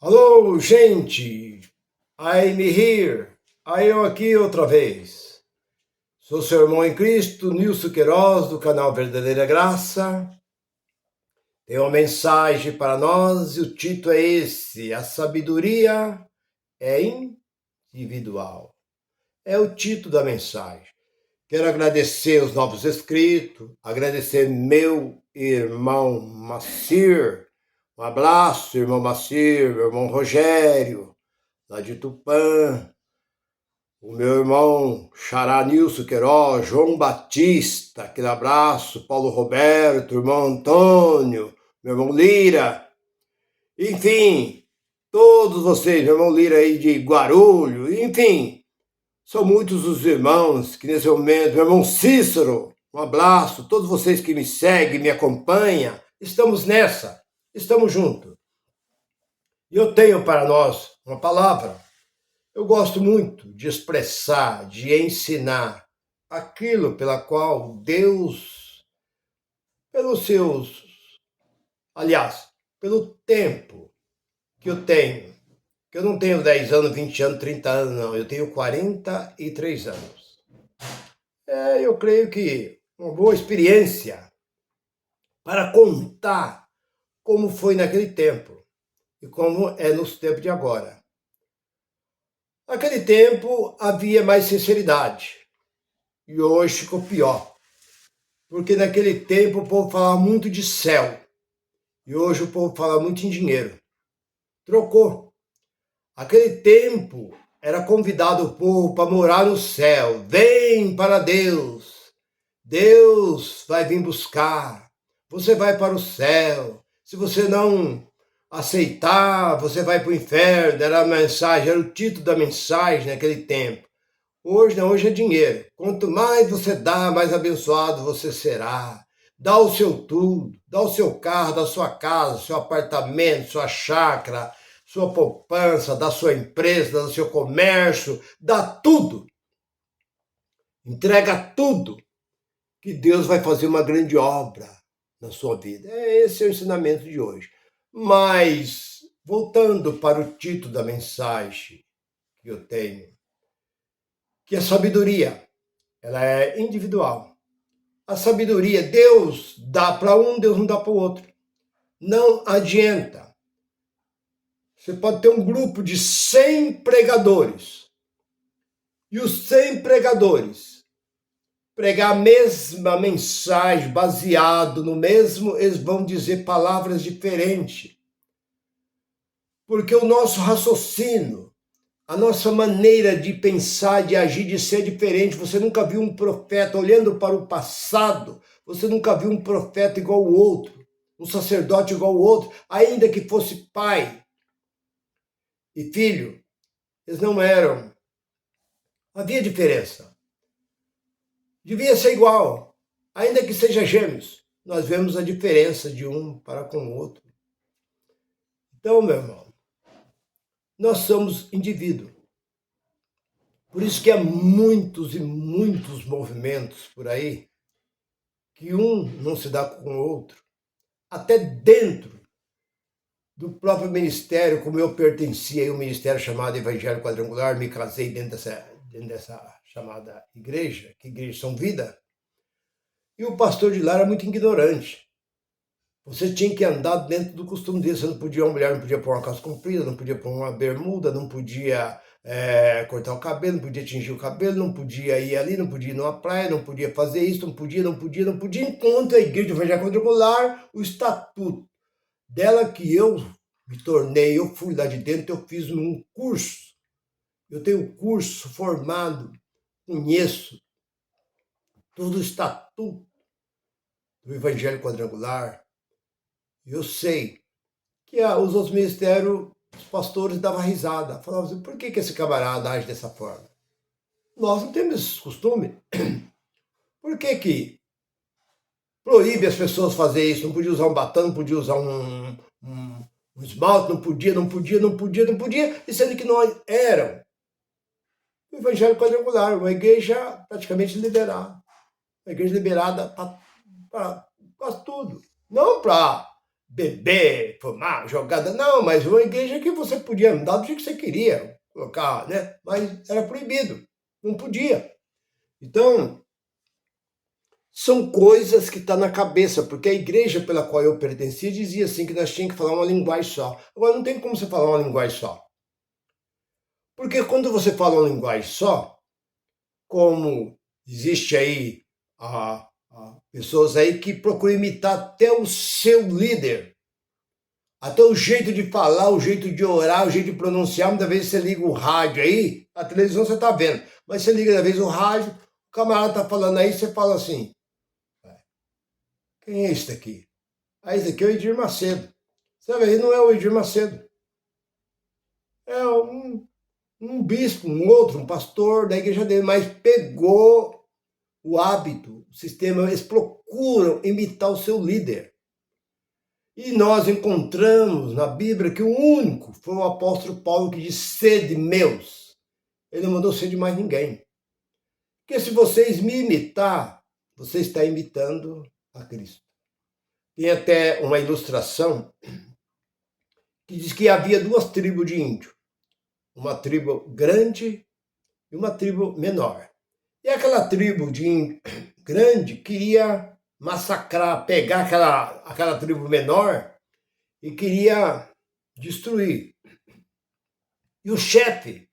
Alô, gente! I'm here! Aí eu aqui outra vez. Sou seu irmão em Cristo, Nilson Queiroz, do canal Verdadeira Graça. Tem uma mensagem para nós e o título é esse: A sabedoria é individual. É o título da mensagem. Quero agradecer os novos inscritos, agradecer meu irmão Macir. Um abraço, irmão Macir, meu irmão Rogério, lá de Tupã, o meu irmão Xará Nilson Queiroz, João Batista, aquele abraço, Paulo Roberto, irmão Antônio, meu irmão Lira, enfim, todos vocês, meu irmão Lira aí de Guarulhos, enfim, são muitos os irmãos que nesse momento, meu irmão Cícero, um abraço, todos vocês que me seguem, me acompanham, estamos nessa, estamos juntos. E eu tenho para nós uma palavra. Eu gosto muito de expressar, de ensinar aquilo pela qual Deus, aliás, pelo tempo que eu tenho, que eu não tenho 10 anos, 20 anos, 30 anos, não, eu tenho 43 anos. Eu creio que uma boa experiência para contar como foi naquele tempo e como é nos tempos de agora. Naquele tempo havia mais sinceridade e hoje ficou pior, porque naquele tempo o povo falava muito de céu e hoje o povo fala muito em dinheiro. Trocou. Aquele tempo era convidado o povo para morar no céu. Vem para Deus. Deus vai vir buscar. Você vai para o céu. Se você não aceitar, você vai para o inferno. Era a mensagem, era o título da mensagem naquele tempo. Hoje não, hoje é dinheiro. Quanto mais você dá, mais abençoado você será. Dá o seu tudo, dá o seu carro, da sua casa, seu apartamento, sua chácara, sua poupança, da sua empresa, do seu comércio, dá tudo. Entrega tudo, que Deus vai fazer uma grande obra na sua vida. Esse é o ensinamento de hoje. Mas, voltando para o título da mensagem que eu tenho, que a sabedoria, ela é individual. A sabedoria, Deus dá para um, Deus não dá para o outro. Não adianta. Você pode ter um grupo de 100 pregadores. E os 100 pregadores pregar a mesma mensagem, baseado no mesmo, eles vão dizer palavras diferentes. Porque o nosso raciocínio, a nossa maneira de pensar, de agir, de ser diferente. Você nunca viu um profeta olhando para o passado, você nunca viu um profeta igual ao outro, um sacerdote igual ao outro, ainda que fosse pai e filho, eles não eram. Havia diferença. Devia ser igual, ainda que seja gêmeos. Nós vemos a diferença de um para com o outro. Então, meu irmão, nós somos indivíduos. Por isso que há muitos e muitos movimentos por aí que um não se dá com o outro. Até dentro do próprio ministério, como eu pertencia a um ministério chamado Evangelho Quadrangular, me casei dentro dessa chamada igreja, que igreja São Vida, e o pastor de lá era muito ignorante. Você tinha que andar dentro do costume dele, você não podia, uma mulher não podia pôr uma calça comprida, não podia pôr uma bermuda, não podia cortar o cabelo, não podia tingir o cabelo, não podia ir ali, não podia ir numa praia, não podia fazer isso, não podia, enquanto a igreja evangélica quadrangular, o estatuto dela que eu me tornei, eu fui lá de dentro, eu fiz um curso, eu tenho curso formado, conheço todo o estatuto do evangelho quadrangular, eu sei que os outros ministérios, os pastores davam risada, falavam assim, por que esse camarada age dessa forma? Nós não temos esse costume. Por que proíbe as pessoas fazer isso? Não podia usar um batom, não podia usar um esmalte, não podia, e sendo que nós éramos o evangelho quadrangular, uma igreja praticamente liberada. Uma igreja liberada para quase tudo. Não para beber, fumar, jogada. Não, mas uma igreja que você podia andar do jeito que você queria, colocar, né? Mas era proibido, não podia. Então, são coisas que estão na cabeça, porque a igreja pela qual eu pertencia dizia assim que nós tínhamos que falar uma linguagem só. Agora, não tem como você falar uma linguagem só. Porque quando você fala uma linguagem só, como existe aí pessoas aí que procuram imitar até o seu líder, até o jeito de falar, o jeito de orar, o jeito de pronunciar. Muitas vezes você liga o rádio aí, a televisão você está vendo, mas você liga, às vezes, o rádio, o camarada está falando aí, você fala assim, quem é esse daqui? Ah, esse aqui é o Edir Macedo. Sabe, aí não é o Edir Macedo. É um bispo, um outro, um pastor da igreja dele, mas pegou o hábito, o sistema, eles procuram imitar o seu líder. E nós encontramos na Bíblia que o único foi o apóstolo Paulo que disse: sede meus. Ele não mandou ser de mais ninguém. Porque se vocês me imitar, você está imitando a Cristo. Tem até uma ilustração que diz que havia duas tribos de índio. Uma tribo grande e uma tribo menor. E aquela tribo de índio grande queria massacrar, pegar aquela tribo menor e queria destruir. E o chefe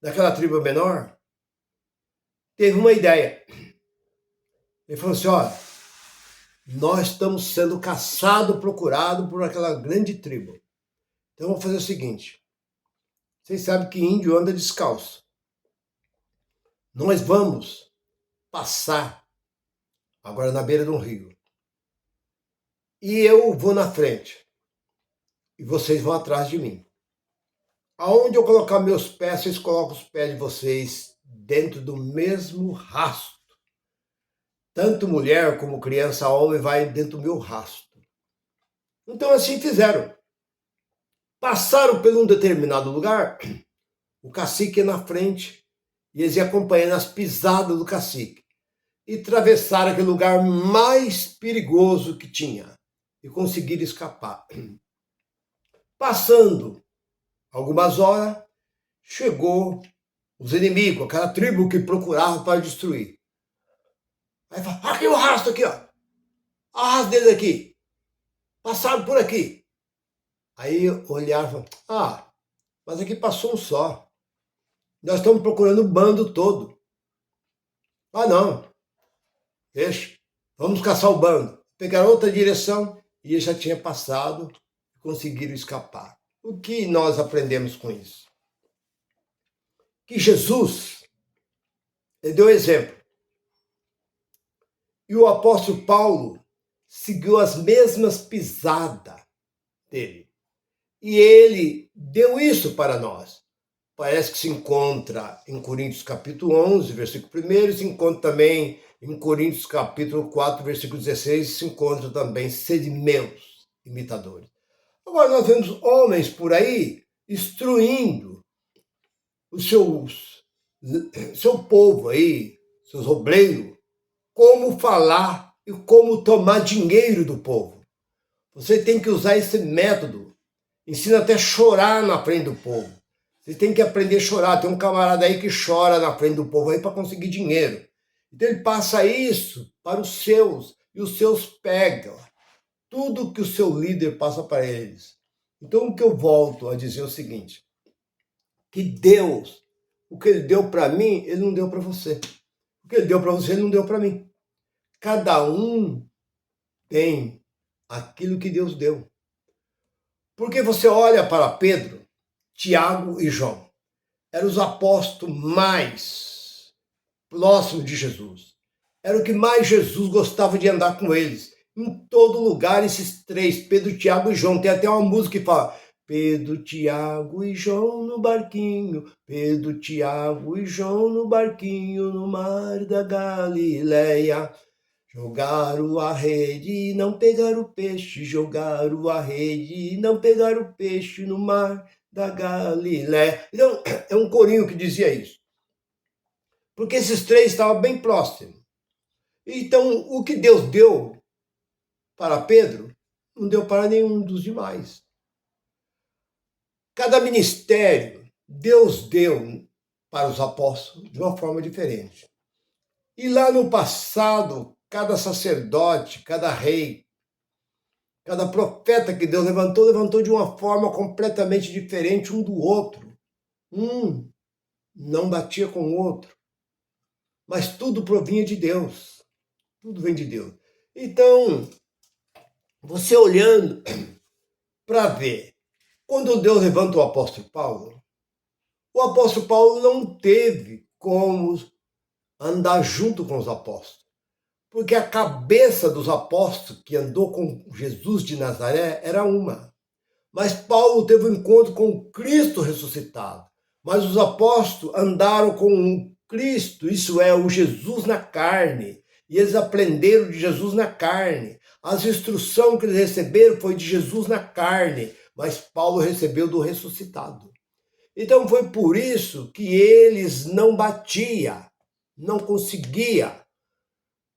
daquela tribo menor teve uma ideia. Ele falou assim: olha, nós estamos sendo caçados, procurados por aquela grande tribo. Então vamos fazer o seguinte: vocês sabem que índio anda descalço. Nós vamos passar agora na beira de um rio. E eu vou na frente. E vocês vão atrás de mim. Aonde eu colocar meus pés, vocês colocam os pés de vocês dentro do mesmo rastro. Tanto mulher como criança, homem, vai dentro do meu rastro. Então assim fizeram. Passaram por um determinado lugar, o cacique ia na frente e eles iam acompanhando as pisadas do cacique. E atravessaram aquele lugar mais perigoso que tinha e conseguiram escapar. Passando algumas horas, chegou os inimigos, aquela tribo que procurava para destruir. Aí fala: aqui o rastro aqui, ó. O rastro deles aqui. Passaram por aqui. Aí olharam e falaram: ah, mas aqui passou um só. Nós estamos procurando o bando todo. Ah, não. Deixa. Vamos caçar o bando. Pegaram outra direção e ele já tinha passado e conseguiram escapar. O que nós aprendemos com isso? Que Jesus, ele deu exemplo. E o apóstolo Paulo seguiu as mesmas pisadas dele. E ele deu isso para nós. Parece que se encontra em Coríntios capítulo 11, versículo 1, se encontra também em Coríntios capítulo 4, versículo 16, se encontra também sede meus imitadores. Agora nós vemos homens por aí instruindo o seu povo aí, seus obreiros, como falar e como tomar dinheiro do povo. Você tem que usar esse método. Ensina até a chorar na frente do povo. Você tem que aprender a chorar. Tem um camarada aí que chora na frente do povo aí para conseguir dinheiro. Então ele passa isso para os seus, e os seus pegam tudo que o seu líder passa para eles. Então o que eu volto a dizer é o seguinte: que Deus, o que ele deu para mim, ele não deu para você. O que ele deu para você, ele não deu para mim. Cada um tem aquilo que Deus deu. Porque você olha para Pedro, Tiago e João. Eram os apóstolos mais próximos de Jesus. Era o que mais Jesus gostava de andar com eles. Em todo lugar, esses três, Pedro, Tiago e João. Tem até uma música que fala: Pedro, Tiago e João no barquinho, Pedro, Tiago e João no barquinho, no mar da Galileia. Jogaram a rede e não pegaram o peixe, jogaram a rede e não pegaram o peixe no mar da Galileia. Então, é um corinho que dizia isso. Porque esses três estavam bem próximos. Então, o que Deus deu para Pedro, não deu para nenhum dos demais. Cada ministério Deus deu para os apóstolos de uma forma diferente. E lá no passado, cada sacerdote, cada rei, cada profeta que Deus levantou de uma forma completamente diferente um do outro. Um não batia com o outro. Mas tudo provinha de Deus. Tudo vem de Deus. Então, você olhando para ver, quando Deus levanta o apóstolo Paulo não teve como andar junto com os apóstolos. Porque a cabeça dos apóstolos que andou com Jesus de Nazaré era uma. Mas Paulo teve um encontro com Cristo ressuscitado. Mas os apóstolos andaram com o Cristo, isso é, o Jesus na carne. E eles aprenderam de Jesus na carne. As instruções que eles receberam foi de Jesus na carne. Mas Paulo recebeu do ressuscitado. Então foi por isso que eles não batiam, não conseguia.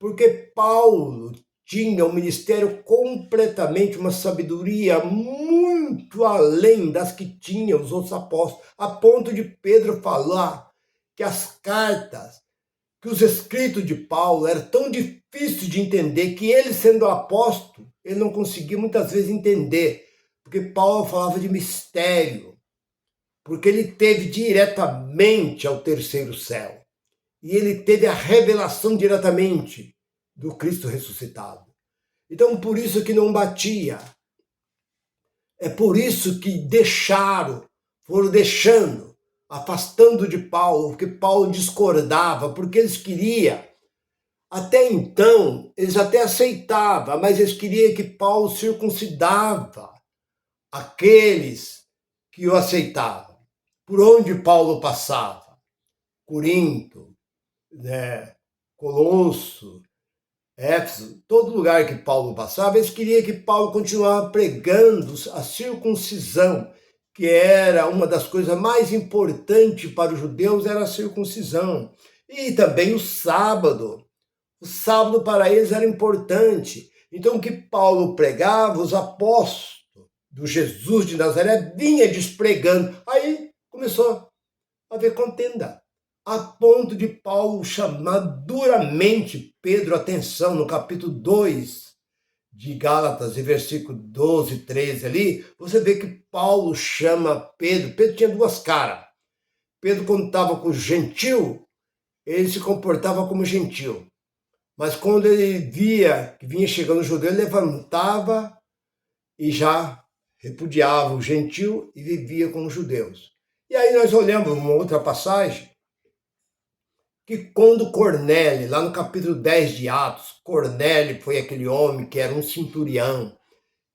Porque Paulo tinha um ministério completamente, uma sabedoria muito além das que tinham os outros apóstolos, a ponto de Pedro falar que as cartas, que os escritos de Paulo eram tão difíceis de entender que ele, sendo apóstolo, ele não conseguia muitas vezes entender, porque Paulo falava de mistério, porque ele teve diretamente ao terceiro céu. E ele teve a revelação diretamente do Cristo ressuscitado. Então, por isso que não batia. É por isso que foram deixando, afastando de Paulo, porque Paulo discordava, porque eles queriam. Até então, eles até aceitavam, mas eles queriam que Paulo circuncidava aqueles que o aceitavam. Por onde Paulo passava? Corinto, Colosso, Éfeso, todo lugar que Paulo passava, eles queriam que Paulo continuasse pregando a circuncisão, que era uma das coisas mais importantes para os judeus, era a circuncisão. E também o sábado. O sábado para eles era importante. Então o que Paulo pregava, os apóstolos do Jesus de Nazaré vinha despregando. Aí começou a haver contenda, a ponto de Paulo chamar duramente Pedro a atenção no capítulo 2 de Gálatas, e versículo 12 e 13 ali, você vê que Paulo chama Pedro. Pedro tinha duas caras. Pedro, quando estava com o gentil, ele se comportava como gentil. Mas quando ele via que vinha chegando o judeu, ele levantava e já repudiava o gentil e vivia com os judeus. E aí nós olhamos uma outra passagem, que quando Cornélio, lá no capítulo 10 de Atos, Cornélio foi aquele homem que era um centurião,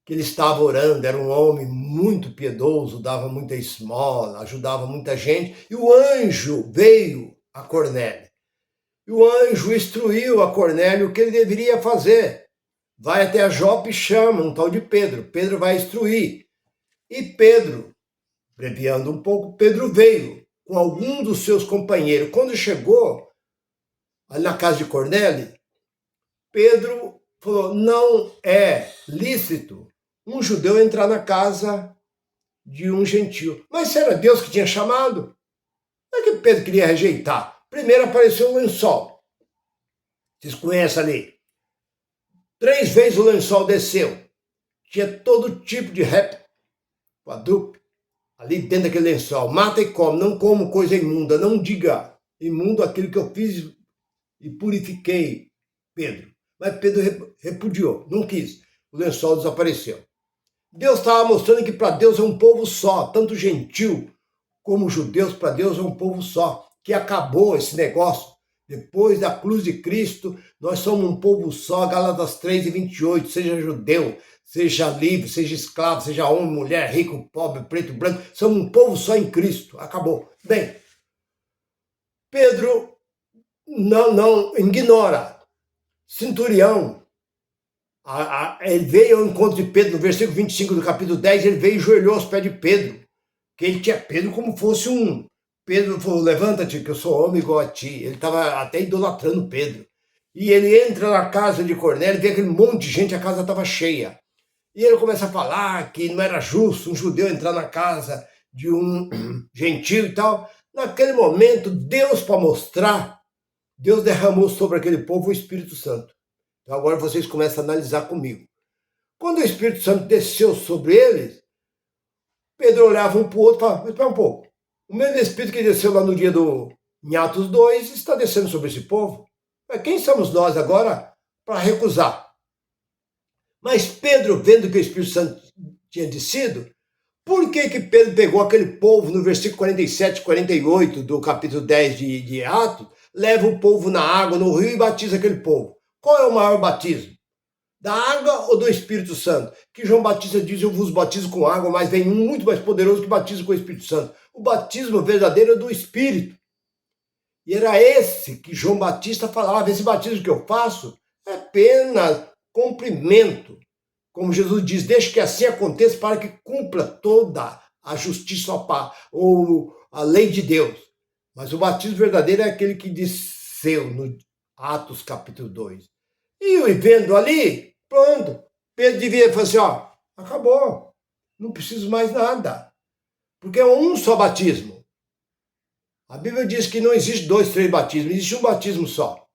que ele estava orando, era um homem muito piedoso, dava muita esmola, ajudava muita gente, e o anjo veio a Cornélio. E o anjo instruiu a Cornélio o que ele deveria fazer. Vai até a Jope e chama um tal de Pedro. Pedro vai instruir. E Pedro, abreviando um pouco, Pedro veio com algum dos seus companheiros. Quando chegou ali na casa de Cornélio, Pedro falou: não é lícito um judeu entrar na casa de um gentil. Mas se era Deus que tinha chamado, não é que Pedro queria rejeitar. Primeiro apareceu o lençol. Vocês conhecem ali. 3 vezes o lençol desceu. Tinha todo tipo de réptil, quadrúpede, ali dentro daquele lençol. Mata e come, não como coisa imunda. Não diga imundo aquilo que eu fiz e purifiquei, Pedro. Mas Pedro repudiou, não quis. O lençol desapareceu. Deus estava mostrando que para Deus é um povo só, tanto gentil como judeus, para Deus é um povo só, que acabou esse negócio. Depois da cruz de Cristo, nós somos um povo só, Gálatas 3:28, seja judeu, seja livre, seja escravo, seja homem, mulher, rico, pobre, preto, branco, somos um povo só em Cristo, acabou. Bem, Pedro não ignora. Centurião, ele veio ao encontro de Pedro, no versículo 25 do capítulo 10, ele veio e ajoelhou aos pés de Pedro, que ele tinha Pedro como fosse um... Pedro falou: levanta-te, que eu sou homem igual a ti. Ele estava até idolatrando Pedro. E ele entra na casa de Cornélio, vê aquele monte de gente, a casa estava cheia. E ele começa a falar que não era justo um judeu entrar na casa de um gentio e tal. Naquele momento, Deus, para mostrar, Deus derramou sobre aquele povo o Espírito Santo. Então agora vocês começam a analisar comigo. Quando o Espírito Santo desceu sobre eles, Pedro olhava um para o outro e falava, mas espera um pouco. O mesmo Espírito que desceu lá no dia em Atos 2 está descendo sobre esse povo. Mas quem somos nós agora para recusar? Mas Pedro, vendo que o Espírito Santo tinha descido, por que Pedro pegou aquele povo no versículo 47, 48 do capítulo 10 de Atos, leva o povo na água, no rio e batiza aquele povo? Qual é o maior batismo? Da água ou do Espírito Santo? Que João Batista diz, eu vos batizo com água, mas vem um muito mais poderoso que batiza com o Espírito Santo. O batismo verdadeiro é do Espírito. E era esse que João Batista falava, esse batismo que eu faço é apenas cumprimento. Como Jesus diz, deixe que assim aconteça para que cumpra toda a justiça ou a lei de Deus. Mas o batismo verdadeiro é aquele que desceu no Atos capítulo 2. E vendo ali, pronto, Pedro devia falar assim, ó, acabou, não preciso mais nada. Porque é um só batismo. A Bíblia diz que não existe 2, 3 batismos, existe um batismo só.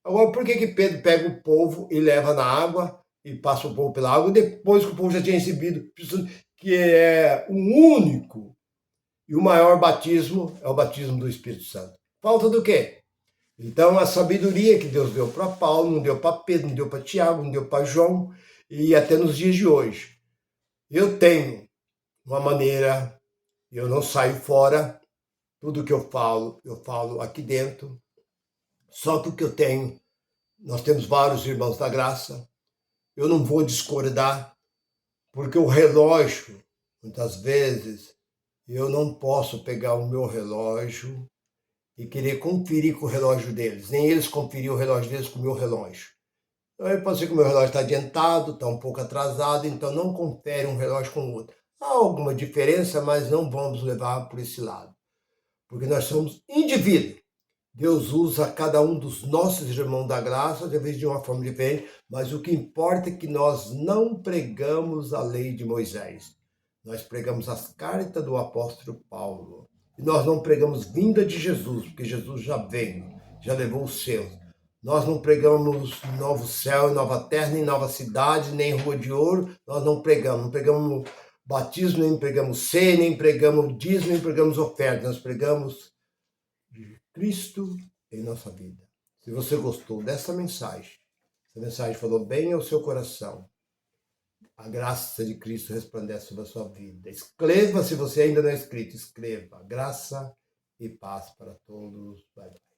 Agora, por que Pedro pega o povo e leva na água e passa o povo pela água, depois que o povo já tinha recebido, que é o único e o maior batismo, é o batismo do Espírito Santo? Falta do quê? Então, a sabedoria que Deus deu para Paulo, não deu para Pedro, não deu para Tiago, não deu para João, e até nos dias de hoje. Eu tenho uma maneira, eu não saio fora, tudo que eu falo aqui dentro, só que o que eu tenho, nós temos vários irmãos da graça, eu não vou discordar, porque o relógio, muitas vezes, eu não posso pegar o meu relógio e querer conferir com o relógio deles, nem eles conferir o relógio deles com o meu relógio. Então, pode ser que o meu relógio está adiantado, está um pouco atrasado, então não confere um relógio com o outro. Há alguma diferença, mas não vamos levar por esse lado, porque nós somos indivíduos. Deus usa cada um dos nossos irmãos da graça, às vezes de uma forma diferente, mas o que importa é que nós não pregamos a lei de Moisés. Nós pregamos as cartas do apóstolo Paulo. E nós não pregamos vinda de Jesus, porque Jesus já veio, já levou os seus. Nós não pregamos novo céu, nova terra, nem nova cidade, nem rua de ouro. Nós não pregamos batismo, nem pregamos ceia, nem pregamos dízimo, nem pregamos oferta. Nós pregamos Cristo em nossa vida. Se você gostou dessa mensagem, essa mensagem falou bem ao seu coração, a graça de Cristo resplandece sobre a sua vida. Escreva, se você ainda não é inscrito, escreva. Graça e paz para todos. Bye, bye.